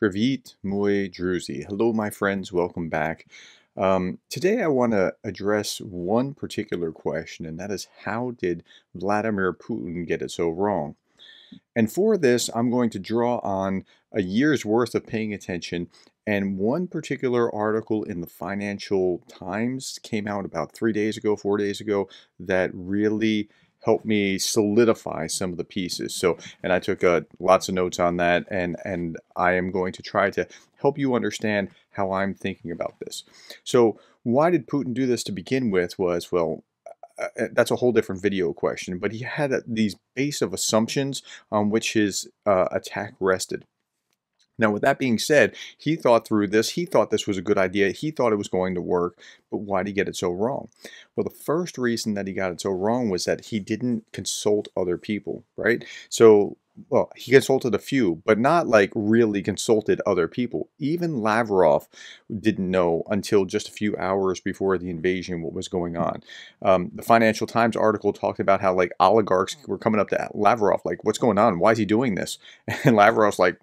Привіт, мой друзі. Hello, my friends. Welcome back. Today, I want to address one particular question, and that is how did Vladimir Putin get it so wrong? And for this, I'm going to draw on a year's worth of paying attention. And one particular article in the Financial Times came out about 3 days ago, 4 days ago, that really helped me solidify some of the pieces. So, and I took lots of notes on that, and I am going to try to help you understand how I'm thinking about this. So, why did Putin do this to begin with? Was, well, that's a whole different video question, but he had these base of assumptions on which his attack rested. Now, with that being said, he thought through this. He thought this was a good idea. He thought it was going to work, but why did he get it so wrong? Well, the first reason that he got it so wrong was that he didn't consult other people, right? So, well, he consulted a few, but not like really consulted other people. Even Lavrov didn't know until just a few hours before the invasion what was going on. The Financial Times article talked about how like oligarchs were coming up to Lavrov, like, what's going on? Why is he doing this? And Lavrov's like,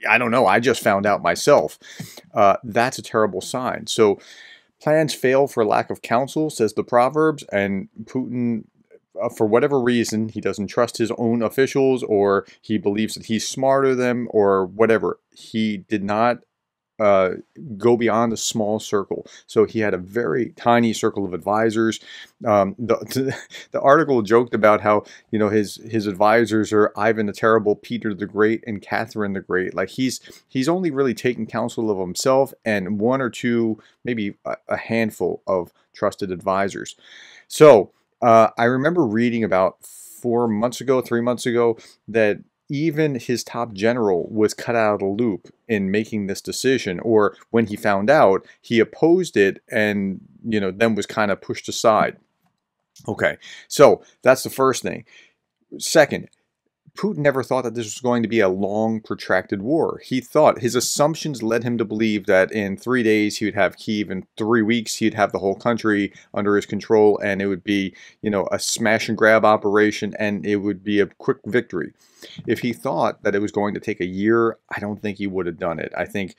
I don't know. I just found out myself. That's a terrible sign. So plans fail for lack of counsel, says the Proverbs, and Putin, for whatever reason, he doesn't trust his own officials, or he believes that he's smarter than them, or whatever. He did not go beyond a small circle. So he had a very tiny circle of advisors. The article joked about how, you know, his advisors are Ivan the Terrible, Peter the Great, and Catherine the Great. Like he's only really taken counsel of himself and one or two, maybe a handful of trusted advisors. So I remember reading about 4 months ago, 3 months ago, that even his top general was cut out of the loop in making this decision, or when he found out, he opposed it and, you know, then was kind of pushed aside. Okay, so that's the first thing. Second, Putin never thought that this was going to be a long, protracted war. He thought his assumptions led him to believe that in 3 days he would have Kyiv, in 3 weeks he'd have the whole country under his control, and it would be, you know, a smash and grab operation, and it would be a quick victory. If he thought that it was going to take a year, I don't think he would have done it. I think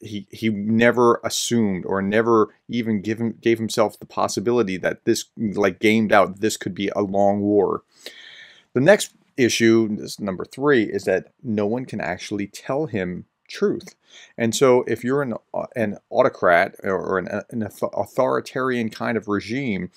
he never assumed or never even gave himself the possibility that this, like, gamed out, this could be a long war. The next issue, this number 3, is that no one can actually tell him truth. And so if you're an autocrat or an authoritarian kind of regime,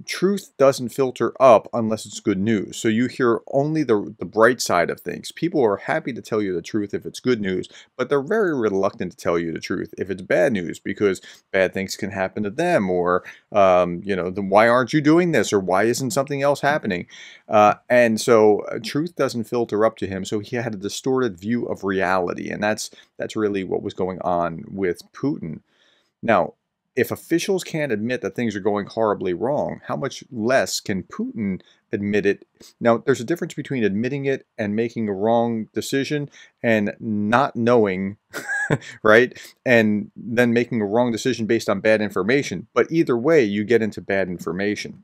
truth doesn't filter up unless it's good news. So you hear only the bright side of things. People are happy to tell you the truth if it's good news, but they're very reluctant to tell you the truth if it's bad news, because bad things can happen to them, or you know, then why aren't you doing this, or why isn't something else happening? And so truth doesn't filter up to him. So he had a distorted view of reality, and that's really what was going on with Putin. Now, if officials can't admit that things are going horribly wrong, how much less can Putin admit it? Now, there's a difference between admitting it and making a wrong decision and not knowing, right? And then making a wrong decision based on bad information. But either way, you get into bad information.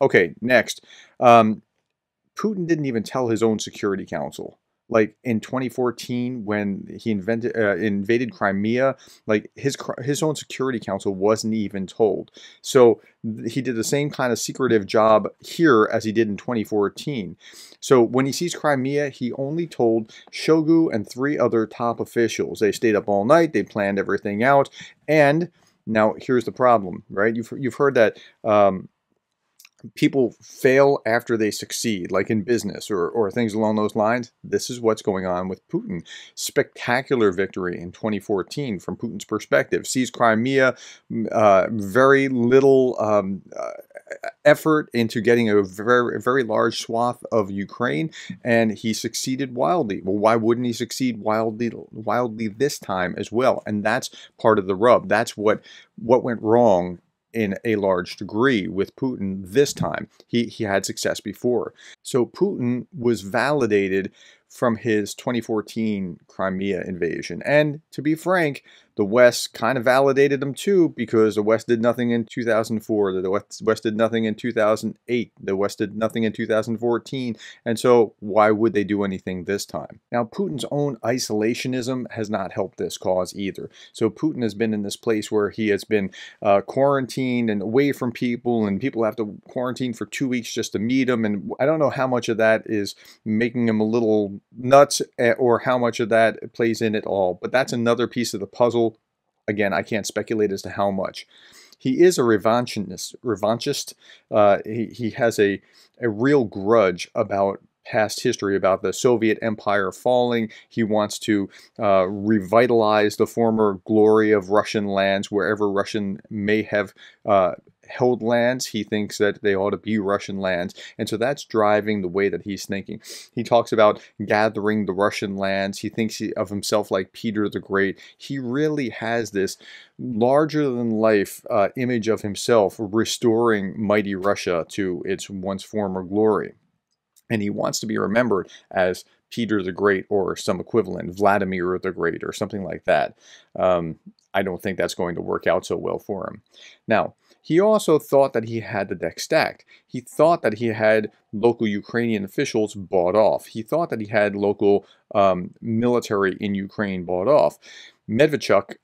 Okay, next. Putin didn't even tell his own Security Council. Like in 2014, when he invaded Crimea, like his own Security Council wasn't even told. So he did the same kind of secretive job here as he did in 2014. So when he seized Crimea, he only told Shoigu and 3 other top officials. They stayed up all night. They planned everything out. And now here's the problem, right? You've heard that people fail after they succeed, like in business or things along those lines. This is what's going on with Putin. Spectacular victory in 2014 from Putin's perspective. Seized Crimea, very little effort into getting a very large swath of Ukraine, and he succeeded wildly. Well, why wouldn't he succeed wildly this time as well? And that's part of the rub. That's what went wrong in a large degree with Putin this time. He had success before. So Putin was validated from his 2014 Crimea invasion. And to be frank, the West kind of validated him too, because the West did nothing in 2004, the West did nothing in 2008, the West did nothing in 2014, and so why would they do anything this time? Now, Putin's own isolationism has not helped this cause either. So Putin has been in this place where he has been quarantined and away from people, and people have to quarantine for 2 weeks just to meet him, and I don't know how much of that is making him a little nuts or how much of that plays in at all, but that's another piece of the puzzle. Again, I can't speculate as to how much. He is a revanchist. He has a real grudge about past history, about the Soviet Empire falling. He wants to revitalize the former glory of Russian lands wherever Russian may have held lands. He thinks that they ought to be Russian lands, and so that's driving the way that he's thinking. He talks about gathering the Russian lands. He thinks of himself like Peter the Great. He really has this larger-than-life image of himself restoring mighty Russia to its once former glory. And he wants to be remembered as Peter the Great or some equivalent, Vladimir the Great or something like that. I don't think that's going to work out so well for him. Now, he also thought that he had the deck stacked. He thought that he had local Ukrainian officials bought off. He thought that he had local military in Ukraine bought off. Medvedchuk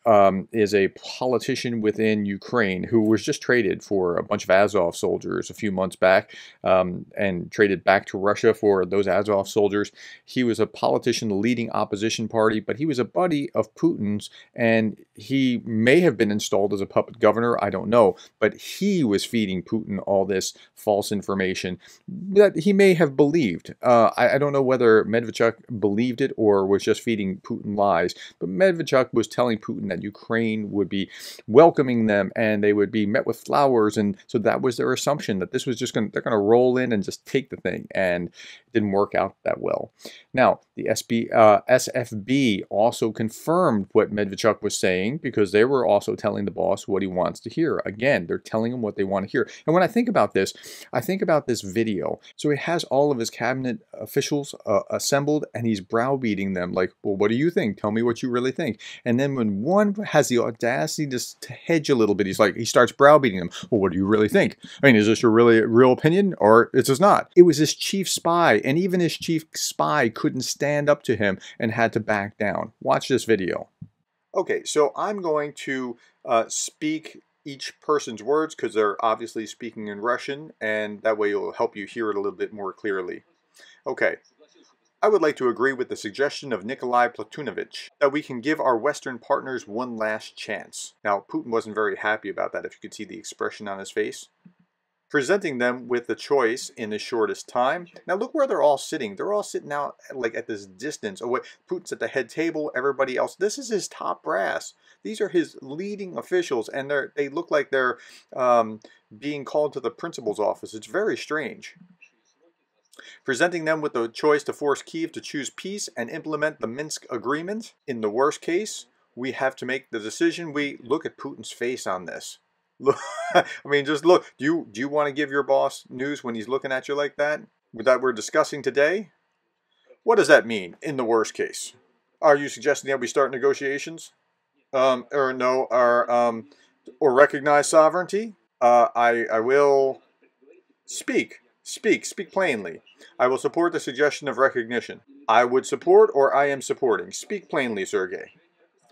is a politician within Ukraine who was just traded for a bunch of Azov soldiers a few months back and traded back to Russia for those Azov soldiers. He was a politician, the leading opposition party, but he was a buddy of Putin's, and he may have been installed as a puppet governor, I don't know, but he was feeding Putin all this false information that he may have believed. I don't know whether Medvedchuk believed it or was just feeding Putin lies, but Medvedchuk was telling Putin that Ukraine would be welcoming them and they would be met with flowers, and so that was their assumption, that this was just they're going to roll in and just take the thing, and it didn't work out that well. Now, the SFB also confirmed what Medvedchuk was saying, because they were also telling the boss what he wants to hear. Again, they're telling him what they want to hear. And when I think about this, I think about this video. So he has all of his cabinet officials assembled, and he's browbeating them like, well, what do you think? Tell me what you really think. And then when one has the audacity to hedge a little bit, he starts browbeating them. Well, what do you really think? I mean, is this your real opinion, or is this not? It was his chief spy, and even his chief spy couldn't stand up to him and had to back down. Watch this video. Okay, so I'm going to speak each person's words because they're obviously speaking in Russian, and that way it'll help you hear it a little bit more clearly. Okay. I would like to agree with the suggestion of Nikolai Platonovich that we can give our Western partners one last chance. Now, Putin wasn't very happy about that, if you could see the expression on his face. Presenting them with the choice in the shortest time. Now look where they're all sitting. They're all sitting out like at this distance away. Putin's at the head table, everybody else. This is his top brass. These are his leading officials, and they look like they're being called to the principal's office. It's very strange. Presenting them with the choice to force Kyiv to choose peace and implement the Minsk agreement. In the worst case, we have to make the decision. We look at Putin's face on this. Look, I mean, just look. Do you want to give your boss news when he's looking at you like that? That we're discussing today? What does that mean, in the worst case? Are you suggesting that we start negotiations? Or no, or recognize sovereignty? I will speak plainly. I will support the suggestion of recognition. I would support, or I am supporting. Speak plainly, Sergei.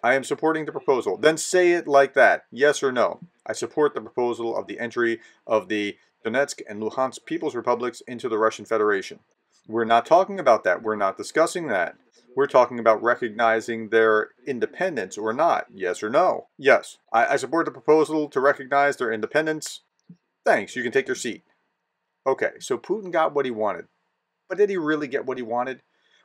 I am supporting the proposal. Then say it like that. Yes or no. I support the proposal of the entry of the Donetsk and Luhansk People's Republics into the Russian Federation. We're not talking about that. We're not discussing that. We're talking about recognizing their independence or not. Yes or no? Yes. I support the proposal to recognize their independence. Thanks. You can take your seat. Okay, so Putin got what he wanted. But did he really get what he wanted?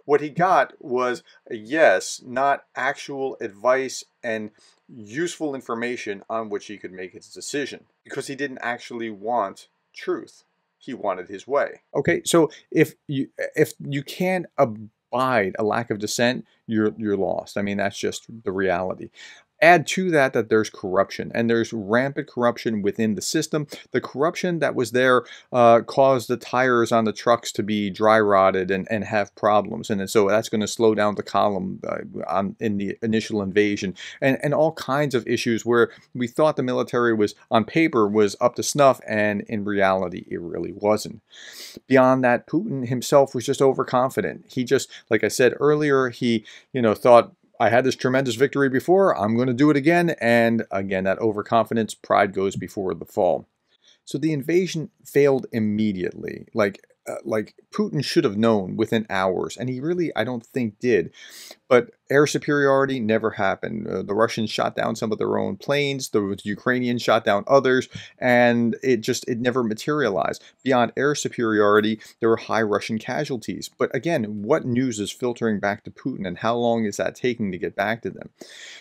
What he got was a yes, not actual advice and useful information on which he could make his decision. Because he didn't actually want truth. He wanted his way. Okay, so if you can't abide a lack of dissent, you're lost. I mean, that's just the reality. Add to that that there's corruption, and there's rampant corruption within the system. The corruption that was there caused the tires on the trucks to be dry rotted and have problems, and so that's going to slow down the column in the initial invasion, and all kinds of issues where we thought the military was on paper was up to snuff, and in reality it really wasn't. Beyond that, Putin himself was just overconfident. He just, like I said earlier, he thought, I had this tremendous victory before, I'm going to do it again. And again, that overconfidence, pride goes before the fall. So the invasion failed immediately. Like Putin should have known within hours, and he really, I don't think, did. But air superiority never happened. The Russians shot down some of their own planes. The Ukrainians shot down others, and it never materialized. Beyond air superiority, there were high Russian casualties. But again, what news is filtering back to Putin, and how long is that taking to get back to them?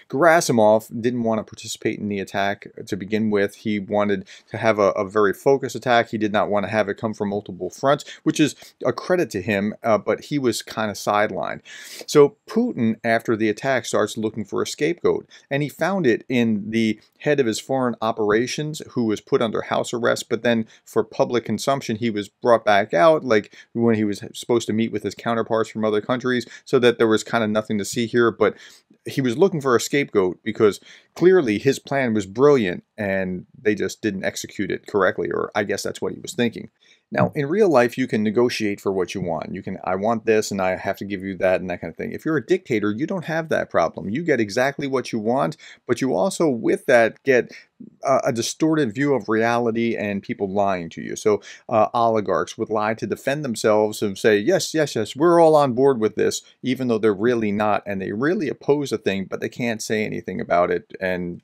Gerasimov didn't want to participate in the attack to begin with. He wanted to have a very focused attack. He did not want to have it come from multiple fronts, which is a credit to him, but he was kind of sidelined. So Putin, after the attack, starts looking for a scapegoat, and he found it in the head of his foreign operations, who was put under house arrest, but then for public consumption he was brought back out, like when he was supposed to meet with his counterparts from other countries, so that there was kind of nothing to see here. But he was looking for a scapegoat because clearly his plan was brilliant and they just didn't execute it correctly, or I guess that's what he was thinking. Now, in real life, you can negotiate for what you want. I want this and I have to give you that and that kind of thing. If you're a dictator, you don't have that problem. You get exactly what you want, but you also, with that, get a distorted view of reality and people lying to you. So oligarchs would lie to defend themselves and say, yes, yes, yes, we're all on board with this, even though they're really not, and they really oppose a thing, but they can't say anything about it. And,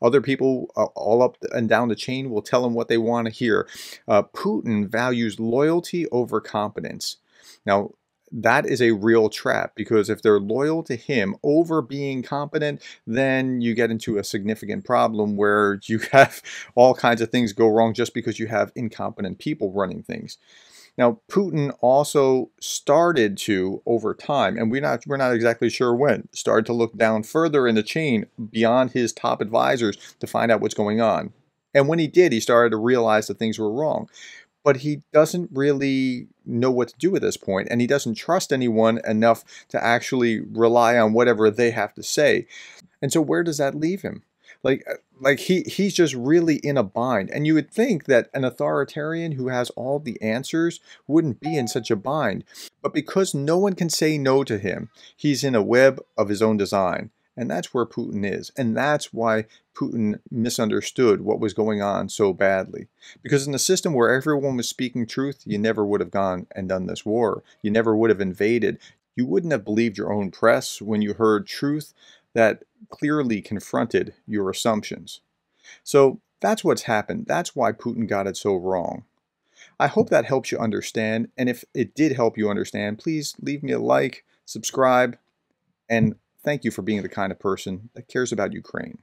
other people all up and down the chain will tell them what they want to hear. Putin values loyalty over competence. Now, that is a real trap, because if they're loyal to him over being competent, then you get into a significant problem where you have all kinds of things go wrong just because you have incompetent people running things. Now, Putin also started to, over time, and we're not exactly sure when, started to look down further in the chain beyond his top advisors to find out what's going on. And when he did, he started to realize that things were wrong. But he doesn't really know what to do at this point, and he doesn't trust anyone enough to actually rely on whatever they have to say. And so where does that leave him? He's just really in a bind. And you would think that an authoritarian who has all the answers wouldn't be in such a bind. But because no one can say no to him, he's in a web of his own design. And that's where Putin is. And that's why Putin misunderstood what was going on so badly. Because in a system where everyone was speaking truth, you never would have gone and done this war. You never would have invaded. You wouldn't have believed your own press when you heard truth that clearly confronted your assumptions. So that's what's happened. That's why Putin got it so wrong. I hope that helps you understand. And if it did help you understand, please leave me a like, subscribe, and thank you for being the kind of person that cares about Ukraine.